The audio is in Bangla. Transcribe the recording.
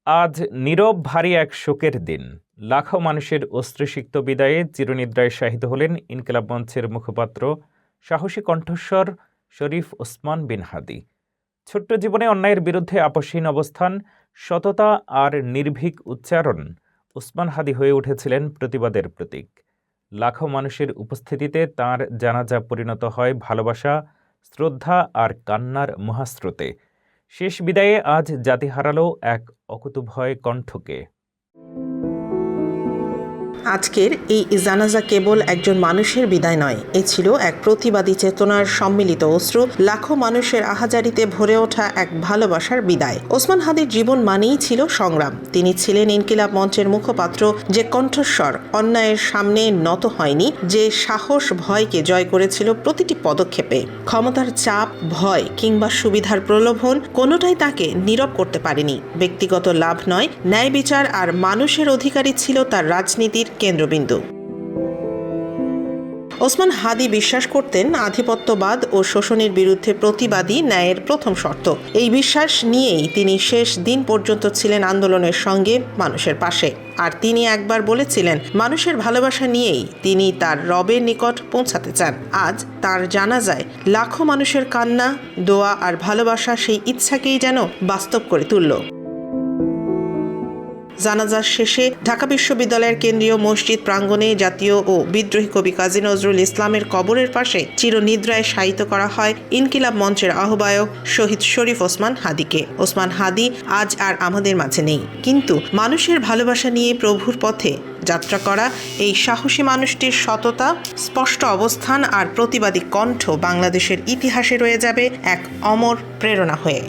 আজ নীরব ভারী এক শোকের দিন। লাখো মানুষের অশ্রুসিক্ত বিদায়ে চিরনিদ্রায় শায়িত হলেন ইনকিলাব মঞ্চের মুখপাত্র, সাহসী কণ্ঠস্বর শরীফ ওসমান বিন হাদী। ছোট্ট জীবনে অন্যায়ের বিরুদ্ধে আপোষহীন অবস্থান, সততা আর নির্ভীক উচ্চারণ ওসমান হাদী হয়ে উঠেছিলেন প্রতিবাদের প্রতীক। লাখো মানুষের উপস্থিতিতে তাঁর জানাজা পরিণত হয় ভালোবাসা, শ্রদ্ধা আর কান্নার মহাস্রোতে। শেষ বিদায়ে আজ জাতি হারালো এক অকুতোভয় কণ্ঠকে। আজকের এই জানাজা কেবল একজন মানুষের বিদায় নয়, এ ছিল এক প্রতিবাদী চেতনার সম্মিলিত অশ্রু, লাখো মানুষের আহাজারিতে ভরে ওঠা এক ভালোবাসার বিদায়। ওসমান হাদীর জীবন মানেই ছিল সংগ্রাম। তিনি ছিলেন ইনকিলাব মঞ্চের মুখপাত্র, যে কণ্ঠস্বর অন্যায়ের সামনে নত হয়নি, যে সাহস ভয়কে জয় করেছিল প্রতিটি পদক্ষেপে। ক্ষমতার চাপ, ভয় কিংবা সুবিধার প্রলোভন কোনোটাই তাকে নীরব করতে পারেনি। ব্যক্তিগত লাভ নয়, ন্যায় বিচার আর মানুষের অধিকারই ছিল তার রাজনীতির কেন্দ্রবিন্দু। ওসমান হাদী বিশ্বাস করতেন, আধিপত্যবাদ ও শোষণের বিরুদ্ধে প্রতিবাদী ন্যায়ের প্রথম শর্ত। এই বিশ্বাস নিয়েই তিনি শেষ দিন পর্যন্ত ছিলেন আন্দোলনের সঙ্গে, মানুষের পাশে। আর তিনি একবার বলেছিলেন, মানুষের ভালোবাসা নিয়েই তিনি তার রবের নিকট পৌঁছাতে চান। আজ তার জানাজায় লাখো মানুষের কান্না, দোয়া আর ভালোবাসা সেই ইচ্ছাকেই যেন বাস্তব করে তুলল। জানাজার শেষে ঢাকা বিশ্ববিদ্যালয়ের কেন্দ্রীয় মসজিদ প্রাঙ্গণে জাতীয় ও বিদ্রোহী কবি কাজী নজরুল ইসলামের কবরের পাশে চিরনিদ্রায় শায়িত করা হয় ইনকিলাব মঞ্চের আহ্বায়ক শহীদ শরীফ ওসমান হাদীকে। ওসমান হাদী আজ আর আমাদের মাঝে নেই, কিন্তু মানুষের ভালোবাসা নিয়ে প্রভুর পথে যাত্রা করা এই সাহসী মানুষটির সততা, স্পষ্ট অবস্থান আর প্রতিবাদী কণ্ঠ বাংলাদেশের ইতিহাসে রয়ে যাবে এক অমর প্রেরণা হয়ে।